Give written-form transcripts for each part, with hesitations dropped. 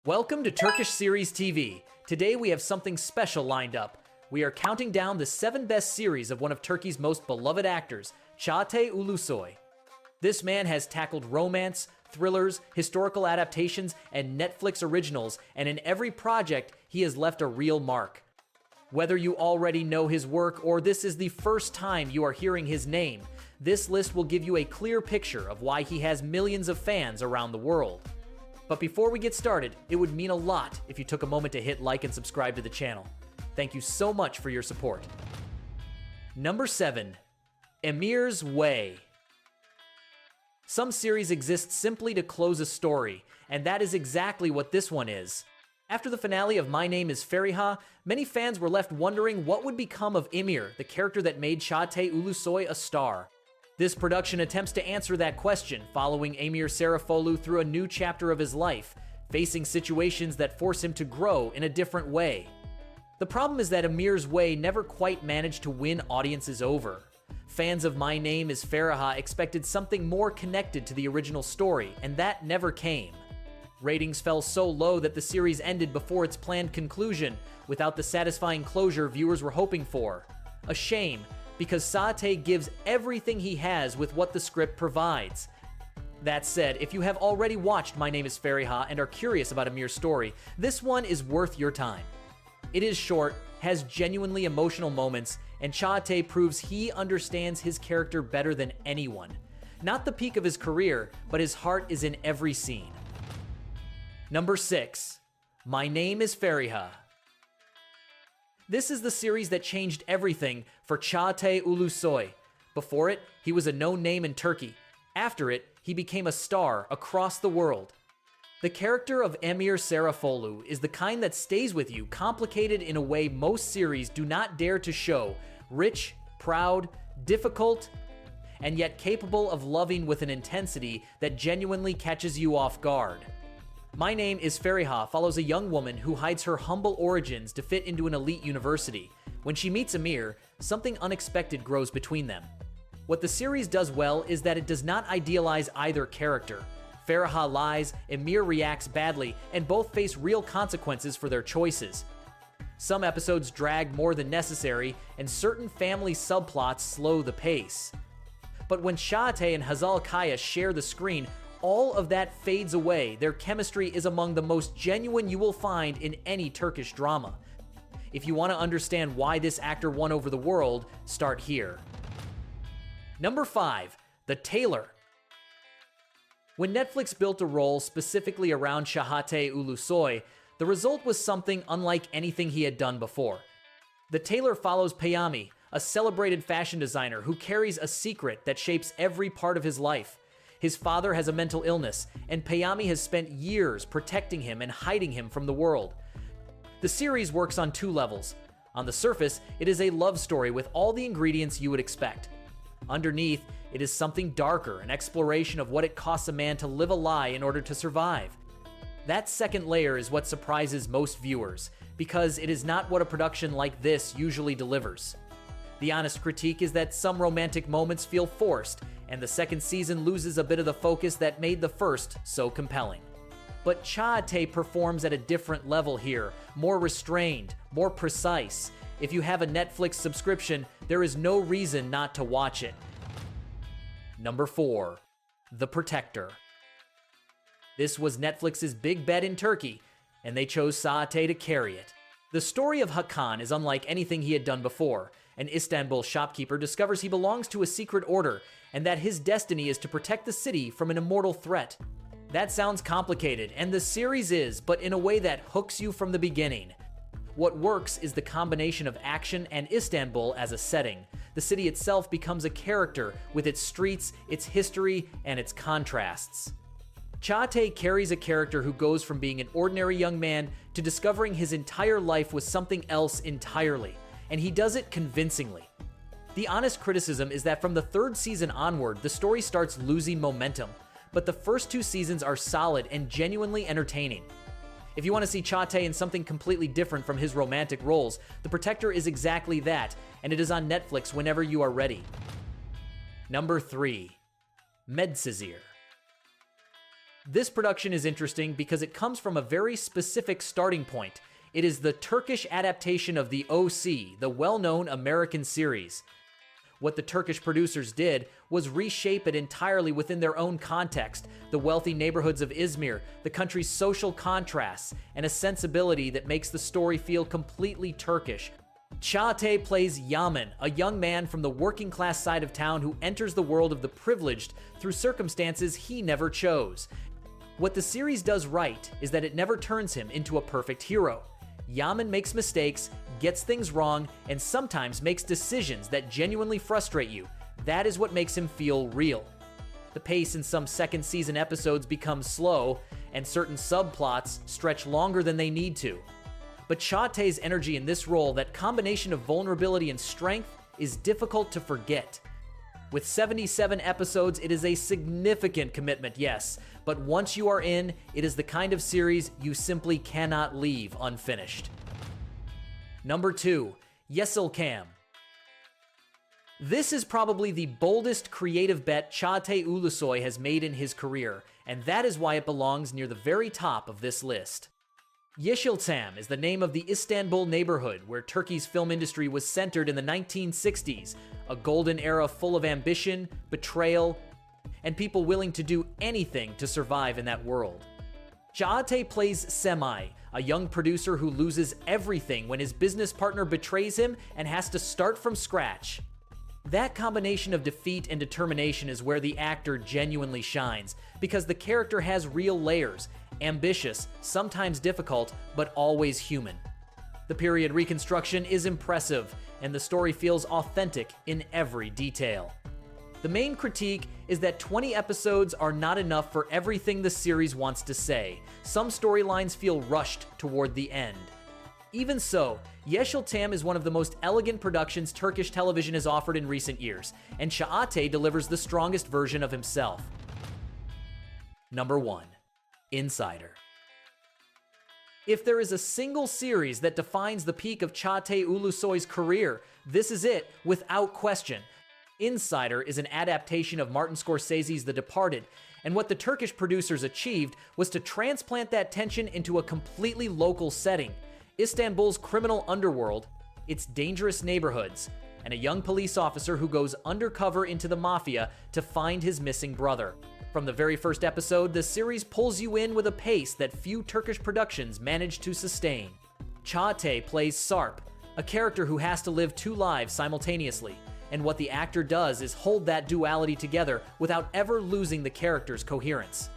Welcome to Turkish Series TV. Today we have something special lined up. We are counting down the 7 best series of one of Turkey's most beloved actors, Çağatay Ulusoy. This man has tackled romance, thrillers, historical adaptations, and Netflix originals, and in every project, he has left a real mark. Whether you already know his work or this is the first time you are hearing his name, this list will give you a clear picture of why he has millions of fans around the world. But before we get started, it would mean a lot if you took a moment to hit like and subscribe to the channel. Thank you so much for your support. Number 7. Emir's Way. Some series exist simply to close a story, and that is exactly what this one is. After the finale of My Name is Feriha, many fans were left wondering what would become of Emir, the character that made Çağatay Ulusoy a star. This production attempts to answer that question, following Emir Sarıfoğlu through a new chapter of his life, facing situations that force him to grow in a different way. The problem is that Emir's Way never quite managed to win audiences over. Fans of My Name is Feriha expected something more connected to the original story, and that never came. Ratings fell so low that the series ended before its planned conclusion, without the satisfying closure viewers were hoping for. A shame, because Çağatay gives everything he has with what the script provides. That said, if you have already watched My Name is Feriha and are curious about Emir's story, this one is worth your time. It is short, has genuinely emotional moments, and Çağatay proves he understands his character better than anyone. Not the peak of his career, but his heart is in every scene. Number 6. My Name is Feriha. This is the series that changed everything for Çağatay Ulusoy. Before it, he was a known name in Turkey. After it, he became a star across the world. The character of Emir Sarıfoğlu is the kind that stays with you, complicated in a way most series do not dare to show. Rich, proud, difficult, and yet capable of loving with an intensity that genuinely catches you off guard. My Name is Feriha follows a young woman who hides her humble origins to fit into an elite university. When she meets Emir, something unexpected grows between them. What the series does well is that it does not idealize either character. Feriha lies, Emir reacts badly, and both face real consequences for their choices. Some episodes drag more than necessary, and certain family subplots slow the pace. But when Çağatay and Hazal Kaya share the screen, all of that fades away. Their chemistry is among the most genuine you will find in any Turkish drama. If you want to understand why this actor won over the world, start here. Number 5. The Tailor. When Netflix built a role specifically around Çağatay Ulusoy, the result was something unlike anything he had done before. The Tailor follows Peyami, a celebrated fashion designer who carries a secret that shapes every part of his life. His father has a mental illness, and Peyami has spent years protecting him and hiding him from the world. The series works on 2 levels. On the surface, it is a love story with all the ingredients you would expect. Underneath, it is something darker, an exploration of what it costs a man to live a lie in order to survive. That second layer is what surprises most viewers, because it is not what a production like this usually delivers. The honest critique is that some romantic moments feel forced, and the second season loses a bit of the focus that made the first so compelling. But Çağatay performs at a different level here, more restrained, more precise. If you have a Netflix subscription, there is no reason not to watch it. Number 4. The Protector. This was Netflix's big bet in Turkey, and they chose Çağatay to carry it. The story of Hakan is unlike anything he had done before. An Istanbul shopkeeper discovers he belongs to a secret order, and that his destiny is to protect the city from an immortal threat. That sounds complicated, and the series is, but in a way that hooks you from the beginning. What works is the combination of action and Istanbul as a setting. The city itself becomes a character, with its streets, its history, and its contrasts. Çağatay carries a character who goes from being an ordinary young man to discovering his entire life was something else entirely, and he does it convincingly. The honest criticism is that from the 3rd season onward, the story starts losing momentum, but the first 2 seasons are solid and genuinely entertaining. If you want to see Çağatay in something completely different from his romantic roles, The Protector is exactly that, and it is on Netflix whenever you are ready. Number 3. Medcezir. This production is interesting because it comes from a very specific starting point. It is the Turkish adaptation of the OC, the well-known American series. What the Turkish producers did was reshape it entirely within their own context, the wealthy neighborhoods of Izmir, the country's social contrasts, and a sensibility that makes the story feel completely Turkish. Çağatay plays Yaman, a young man from the working-class side of town who enters the world of the privileged through circumstances he never chose. What the series does right is that it never turns him into a perfect hero. Yaman makes mistakes, gets things wrong, and sometimes makes decisions that genuinely frustrate you. That is what makes him feel real. The pace in some second season episodes becomes slow, and certain subplots stretch longer than they need to. But Çağatay's energy in this role, that combination of vulnerability and strength, is difficult to forget. With 77 episodes, it is a significant commitment, yes, but once you are in, it is the kind of series you simply cannot leave unfinished. Number 2, Yeşilçam. This is probably the boldest creative bet Çağatay Ulusoy has made in his career, and that is why it belongs near the very top of this list. Yeşilçam is the name of the Istanbul neighborhood where Turkey's film industry was centered in the 1960s, a golden era full of ambition, betrayal, and people willing to do anything to survive in that world. Çağatay plays Semay, a young producer who loses everything when his business partner betrays him and has to start from scratch. That combination of defeat and determination is where the actor genuinely shines, because the character has real layers, ambitious, sometimes difficult, but always human. The period reconstruction is impressive, and the story feels authentic in every detail. The main critique is that 20 episodes are not enough for everything the series wants to say. Some storylines feel rushed toward the end. Even so, Yeşilçam is one of the most elegant productions Turkish television has offered in recent years, and Çağatay delivers the strongest version of himself. Number 1. Insider. If there is a single series that defines the peak of Çağatay Ulusoy's career, this is it, without question. Insider is an adaptation of Martin Scorsese's The Departed, and what the Turkish producers achieved was to transplant that tension into a completely local setting. Istanbul's criminal underworld, its dangerous neighborhoods, and a young police officer who goes undercover into the mafia to find his missing brother. From the very first episode, the series pulls you in with a pace that few Turkish productions manage to sustain. Çağatay plays Sarp, a character who has to live two lives simultaneously, and what the actor does is hold that duality together without ever losing the character's coherence.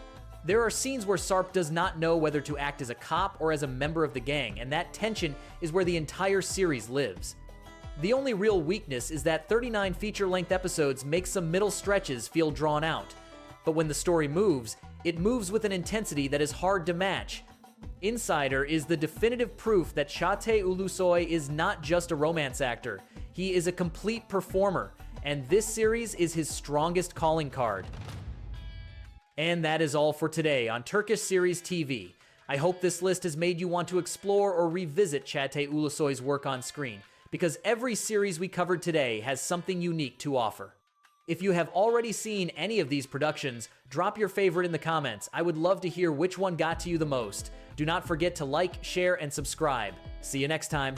There are scenes where Sarp does not know whether to act as a cop or as a member of the gang, and that tension is where the entire series lives. The only real weakness is that 39 feature-length episodes make some middle stretches feel drawn out. But when the story moves, it moves with an intensity that is hard to match. Insider is the definitive proof that Çağatay Ulusoy is not just a romance actor. He is a complete performer, and this series is his strongest calling card. And that is all for today on Turkish Series TV. I hope this list has made you want to explore or revisit Çağatay Ulusoy's work on screen, because every series we covered today has something unique to offer. If you have already seen any of these productions, drop your favorite in the comments. I would love to hear which one got to you the most. Do not forget to like, share, and subscribe. See you next time.